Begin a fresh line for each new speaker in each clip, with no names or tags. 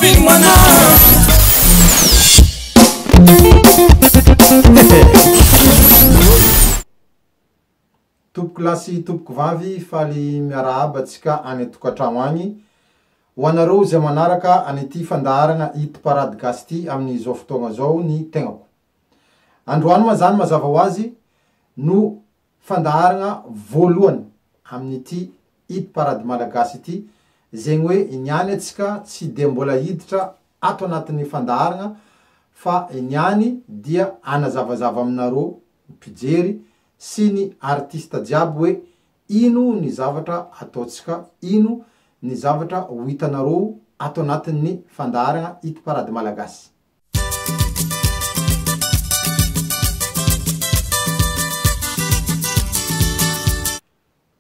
bin mana
Tompoko lasy tompoko vavy faly miarahaba atsika any tokantrano agny ho anareo zay manaraka an'ity fandaharagna Hit Parade Gasy ty amin'izao fotoagna zao ny tegnako. Androany ma zany mazava ho azy no fandaharagna voalohany amin'ity Hit Parade Malagasy ity, zegny hoe iniany atsika tsy de mbola hiditra ato anatin'ny fandaharagna fa iniany dia anazavazava aminareo mpijery sy ny artista jiaby hoe ino ny zavatra ataotsika, ino ny zavatra ho hitanareo ato anatin'ny fandaharagna Hit Parade Malagasy.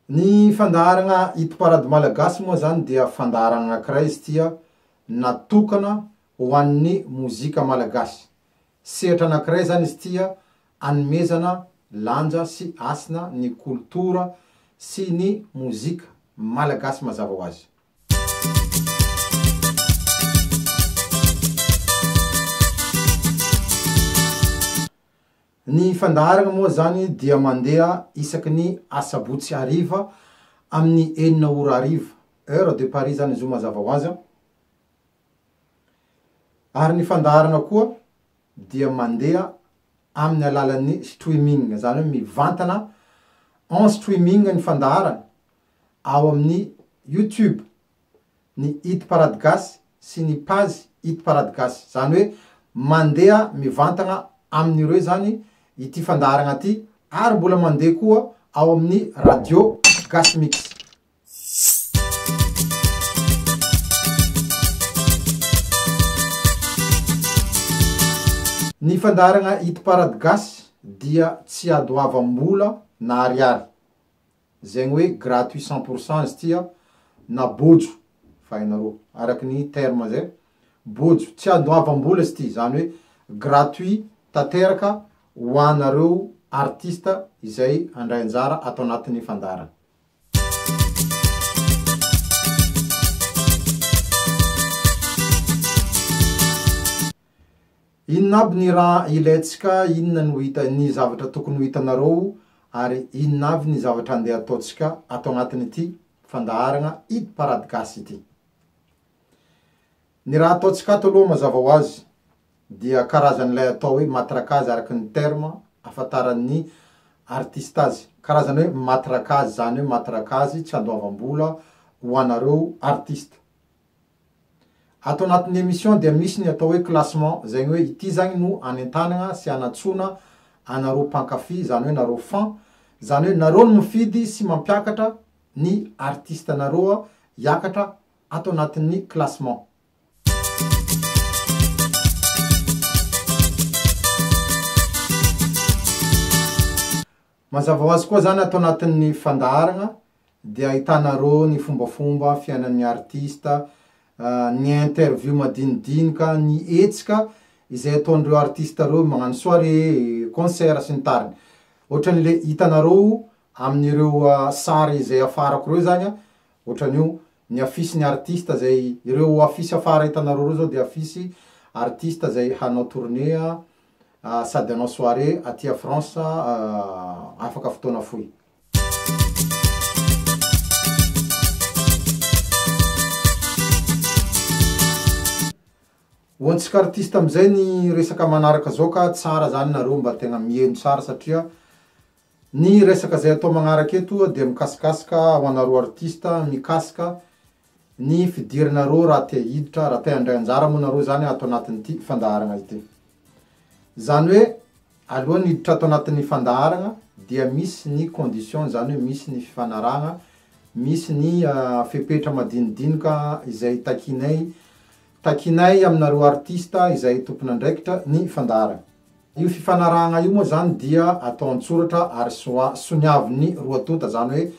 Ny fandaharagna Hit Parade Malagasy moa zany dia fandaharagna anankiray izy tia natokana ho an'ny mozika malagasy. Sehatra anankiray zany izy tia anomezana lanja sy asina ny kultura sy ny mozika malagasy mazava ho azy. Ny fandaharagna moa zany dia mandeha isaky ny asabotsy hariva amin'ny 9 ora hariva, heure de Paris zany izo mazava ho azy. Ary ny fandaharagna koa dia mandeha amin'ny alalan'ny streaming, zany hoe mivantana en streaming ny fandaharagna ao amin'ny YouTube ny Hit Parade Gasy sy ny page Hit Parade Gasy, zany hoe mandeha mivantana amin'ireo zany ity fandaharagna ty, ary mbola mandeha koa ao amin'ny radio Gasy Mix. Ny fandaharagna Hit Parade Gasy dia tsy adoavam-bola na ariary, zegny hoe gratuit 100% izy tia na bojo fahinareo araky ny terme zay, bojo tsy adoavam-bola izy ty, zany hoe gratuit tateraka ho anareo artista izay andray anjara ato anatin'ny fandaharagna. Inona aby ny raha ilaitsika, inona ny zavatra tokony ho hitanareo ary inona aby ny zavatra andeha ataotsika ato anatin'ity fandaharagna Hit Parade Gasy ity. Ny raha ataotsika ato aloha mazava ho azy dia karazan'ilay atao hoe matrakazy araky ny terme afantaran'ny artista azy. Karazany hoe matrakazy, zany hoe matrakazy tsy adoavam-bola ho anareo artista. Ato anatin'ny émission dia misy ny atao hoe classement, zegny hoe ity zany no anentanagna sy anatsona anareo mpankafy, zany hoe nareo fan, zany hoe nareo no mifidy sy mampiakatra ny artista nareo hiakatra ato anatin'ny classement. Mazava ho azy koa zany ato anatin'ny fandaharagna dia ahitanareo ny fombafomba fiainan'ny artista, ny interview madinidinika, ny etsika izay ataondreo artista reo magnano soirée, concert sy ny tariny. Ohatran'le hitanareo amin'ireo sary izay afarako reo zany, ohatran'io ny afisy ny artista zay, ireo afisy afara hitanareo reo zao dia afisy artista zay hanao tournée sady hanao soirée aty a France afaka fotoana foy. Hoantsika artista amizay ny resaka manaraka zao ka tsara zany nareo mba tegna mieno tsara satria ny resaka zay atao magnaraky eto dia mikasikasika ho anareo artista, mikasika ny fidirinareo raha te hiditra, raha te handray anjara moa nareo zany ato anatin'ity fandaharagna ity. Zany hoe alohan'ny hiditra ato anatin'ny fandaharagna dia misy ny condition, zany hoe misy ny fifanaragna, misy ny fepetra madinidinika izay takinay aminareo artista izay tompona andraikitra ny fandaharagna. Io fifanaragna io moa zany dia atao antsoratra ary soniavin'ny roa tota, zany hoe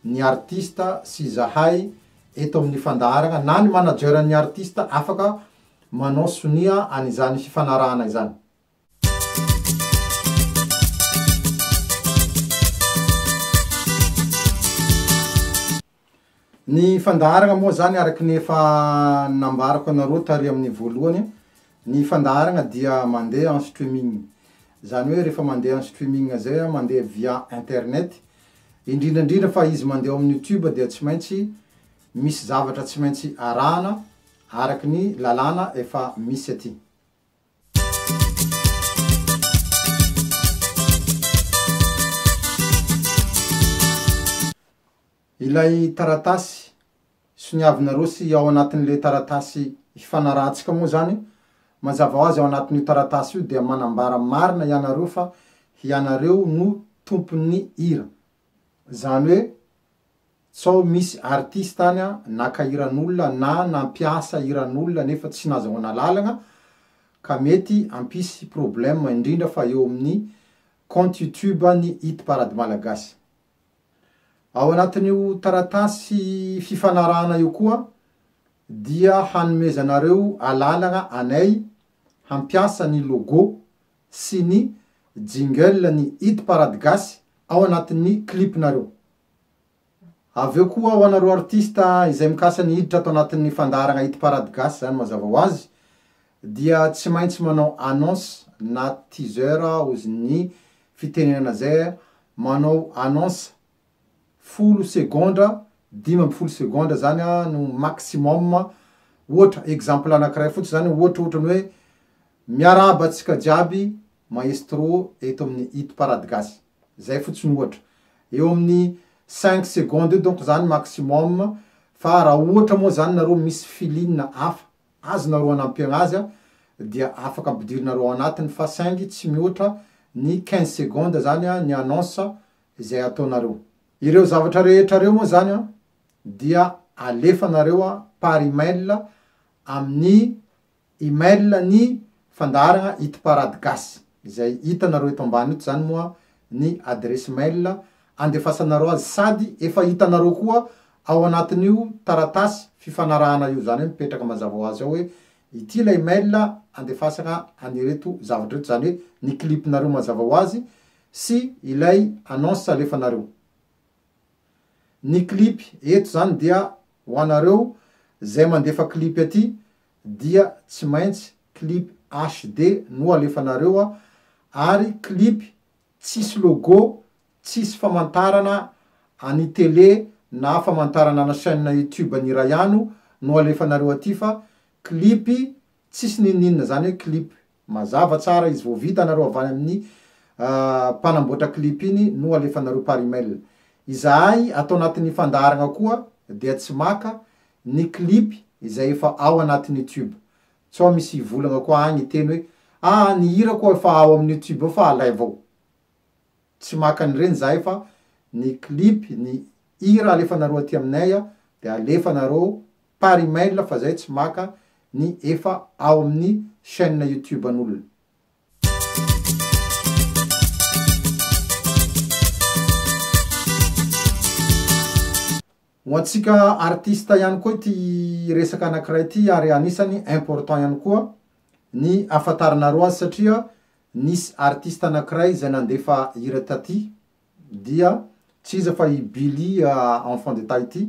ny artista sy zahay eto amin'ny fandaharagna na ny manageran'ny artista afaka manao sonia an'izany fifanaragna izany. Ny fandaharagna moa zany araky ny efa nambarako anareo tary amin'ny voalohany, ny fandaharagna dia mandeha en streaming. Zany hoe rehefa mandeha en streaming zay mandeha via internet, indrindrandrindra fa izy mandeha amin'ny YouTube dia tsy maintsy misy zavatra tsy maintsy arahana araky ny lalàna efa misy aty. Ilay taratasy soniavinareo sy ao anatin'le taratasy hifanarahantsika moa zany, mazava ho azy ao anatin'io taratasy io dia manambara marina ianareo fa ianareo no tompon'ny hira. Zany hoe sao misy artiste tany nakahiran'olona na nampiasa hiran'olona nefa tsy nazahoana lalagna ka mety ampisy problème indrindra fa eo amin'ny compte YouTube ny hit parade malagasy. Ao anatin'io taratasy fifanarahana io koa dia hanomezanareo alalagna anay hampiasa ny logo sy ny jingle ny hit parade gasy ao anatin'ny clipnareo. Aveo koa ho anareo artista izay mikasa ny hiditra ato anatin'ny fandaharagna hit parade gasy zany mazava ho azy, dia tsy maintsy manao annonce na teaser ozy ny fitenenana zay, manao annonce 10 segondra, 15 segondra zany no maximum. Ohatra exemple anankiray fotsy zany, ohatra ny hoe miarahaba antsika jiaby maestro eto amin'ny hit parade gasy, zay fotsiny ohatra. Eo amin'ny 5 secondes donc zany maximum, fa raha ohatra moa zany nareo misy filinina hafa azonareo anampiagna azy dia afaka ampidirinareo anatiny fa saingy tsy mihoatra ny 15 secondes zany ny annonce izay ataonareo. Ireo zavatra rehetra reo moa zany dia alefanareo par email amin'ny email ny fandaharagna hit parade gasy, izay hitanareo eto ambany eto zany moa ny adresse mail andefasanareo azy, sady efa hitanareo koa ao anatin'io taratasy fifanarahana io zany mipetraka mazava ho azy ao hoe ity lay mail andefasana anireto zavatra reto, zany hoe ny clipnareo mazava ho azy sy ilay annonce alefanareo. Ny clip eto zany dia ho anareo zay mandefa clip aty dia tsy maintsy clip HD no alefanareo ary clip tsisy logo, tsisy famantarana any télé na famantarana na chaîne YouTube ny iray ihany no alefanareo aty, fa clip tsisy ninina zany hoe clip mazava tsara izy vao vitanareo avany amin'ny mpanamboatra clip iny no alefanareo par email. Izahay atao anatin'ny fandaharagna koa dia tsy maka ny clip izay efa ao anatin'ny YouTube. Sao misy volagna koa agny teny hoe ny hira koa efa ao amin'ny YouTube fa alay avao. Tsy maka an'ireny zahay fa ny clip ny hira alefanareo aty aminay dia alefanareo par email fa zay tsy maka ny efa ao amin'ny chaîne YouTube an'olona. Ho antsika artiste ihany koa ty resaka anankiray ty ary anisany important ihany koa ny afantaranareo azy, satria nisy artiste anankiray izay nandefa hira taty dia tsy iza fa i Billy enfant de taille ty,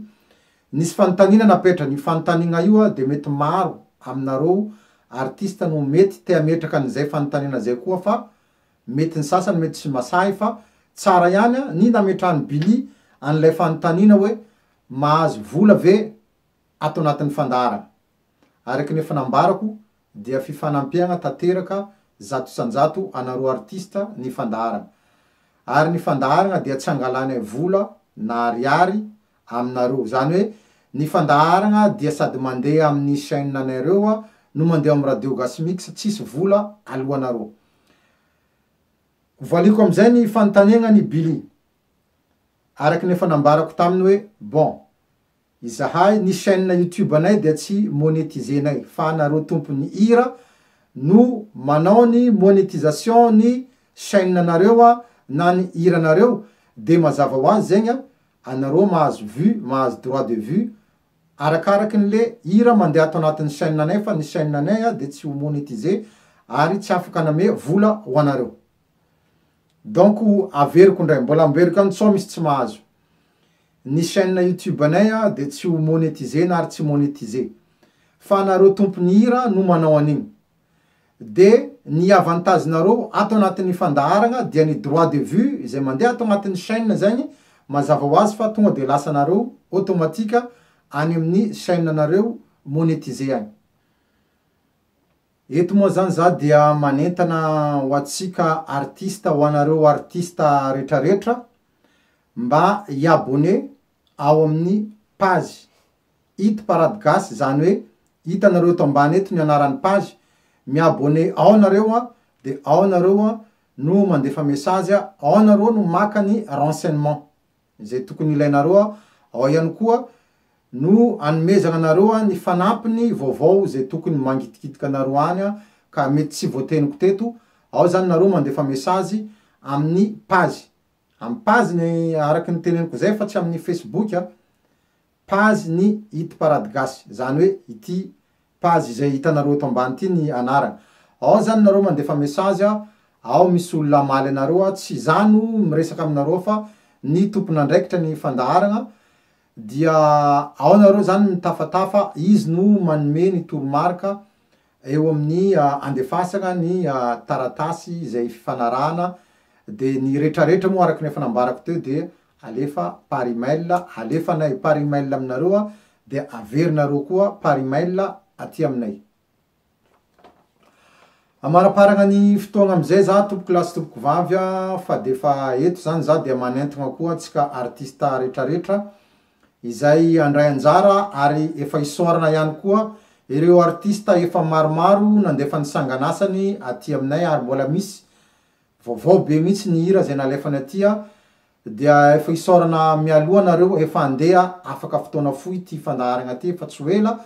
nisy fanontaniana napetra. Ny fanontaniana io de mety maro aminareo artiste no mety te ametraka an'izay fanontaniana zay koa, fa mety ny sasany mety tsy masahy, fa tsara ihany ny nametrahany Billy an'ilay fanontaniana hoe mahazo vola ve ato anatin'ny fandaharagna. Araky ny efa nambarako dia fifanampiagna tanteraka zato sanjato anareo artiste ny fandaharagna, ary ny fandaharagna dia tsy angalany vola na ariary aminareo. Zany hoe ny fandaharagna dia sady mandeha amin'ny chaîne anareo no mandeha amin'ny radio gasy mix, tsisy vola alohanareo. Valiko amizay ny fanontaniana ny Billy, araky nefa nambarako taminy hoe bon, izahay ny chaîne YouTube anay dia tsy monétisenay fa nareo tompony hira no manao ny monétisation ny chaîne anareo na ny hira anareo, de mazava ho azy zegny anareo mahazo vue, mahazo droit de vue arakaraky n'le hira mandeha ato anatin'ny chaîne anay, fa ny chaîne anay de tsy ho monétiser ary tsy afaka aname vola ho anareo. Donc averiko ndray, mbola amberiko any sao misy tsy mahazo. ny chaîne YouTube anay de tsy ho monétiser na ary tsy monétiser fa nareo tompony hira no manao an'igny de ny avantagenareo ato anatin'ny fandaharagna dia ny droit de vue izay mandeha ato anatin'ny chaîne zagny mazava ho azy fa tonga de lasa nareo automatika any amin'ny chaîne nareo monétiser agny. Eto moa zany za dia manentana ho atsika artista ho anareo artista retraretra mba iabone ao amin'ny page Hit Parade Gasy zany hoe hitanareo eto ambany eto ny anaran'ny page miabone ao nareo de ao nareo no mandefa message ao nareo no maka ny renseignement zay tokony ilainareo ao ihany koa no anomezana nareo ny fanampiny vaovao zay tokony mangitikitika nareo any ka mety tsy voateniko teto ao zany nareo mandefa message amin'ny page page ny araky ny teneniko zay fa tsy amin'ny Facebook page ny Hit Parade Gasy zany hoe ity page zay hitanareo eto ambany ty ny anarana ao zany nareo mandefa message ao misy olona maly anareo tsy zano miresaka aminareo fa ny tompon'andraikitra ny fandaharagna dia ao nareo zany mitafatafa izy no manome ny toromarika eo amin'ny andefasana ny taratasy zay fifanarahana de ny retraretra moa araky ny fanambarako teo de alefa par email alefanay par email aminareo de averinareo koa par email aty aminay. Amaraparagna ny fotoagna amizay za tompoko lasy tompoko vavy fa defa eto zany za de manentagna koa tsika artista retraretra izay andray anjara ary efa isorana ihany koa ireo artista efa maromaro nandefa ny sanganasany aty aminay ary mbola misy vaovao be mihitsy ny hira zay nalefany atya dia efa isorana mialoha nareo efa andeha afaka fotoana fohy ty fandaharagna ty fa tsy ela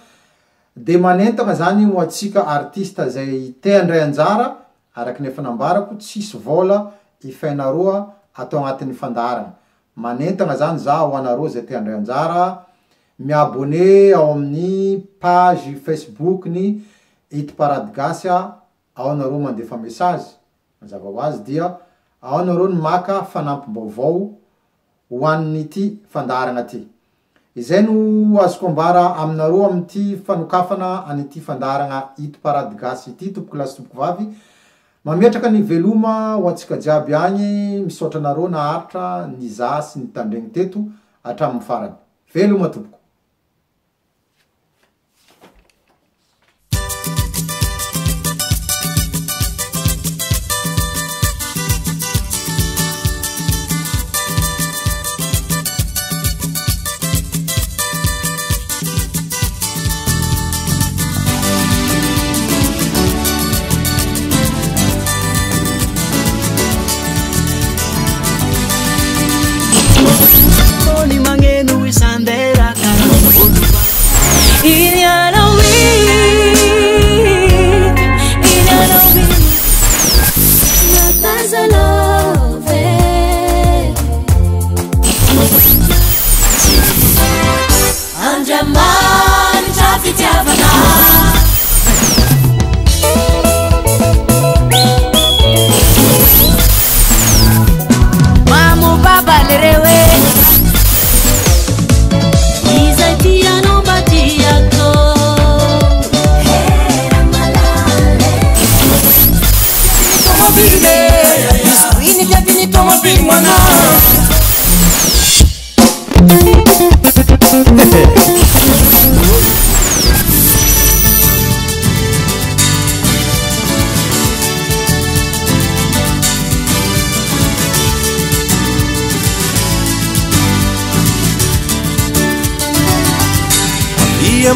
de manentagna zany ho atsika artista zay te andray anjara araky ny efa nambarako tsisy vola ifainareo atao agnatin'ny fandaharagna manentagna zany za ho anareo zay te andray anjara miabone ao amin'ny page Facebook ny Hit Parade Gasy ao nareo mandefa message mazava ho azy dia ao nareo ny maka fanampim-baovao ho an'ity fandaharagna ty. Izay no azoko ambara aminareo amin'ity fanokafana an'ity fandaharagna Hit Parade Gasy ity tompoko lasy tompoko vavy mametraka ny veloma ho atsika jiaby agny misaotra nareo naharitra ny za sy ny tandregny teto hatramin'ny farany. Veloma tompoko.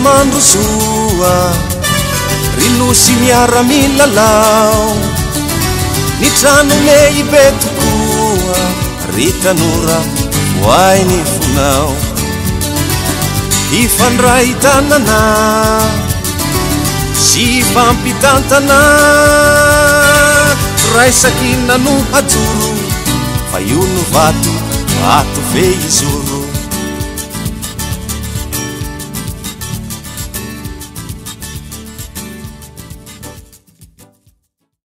Mandro soa rinosy miara milalao ny tranone ibe tokoa ry tanora hoay ny fonao ifandray tanana sy fampitantana raisaky nano hajoro fa io no vato ve izoro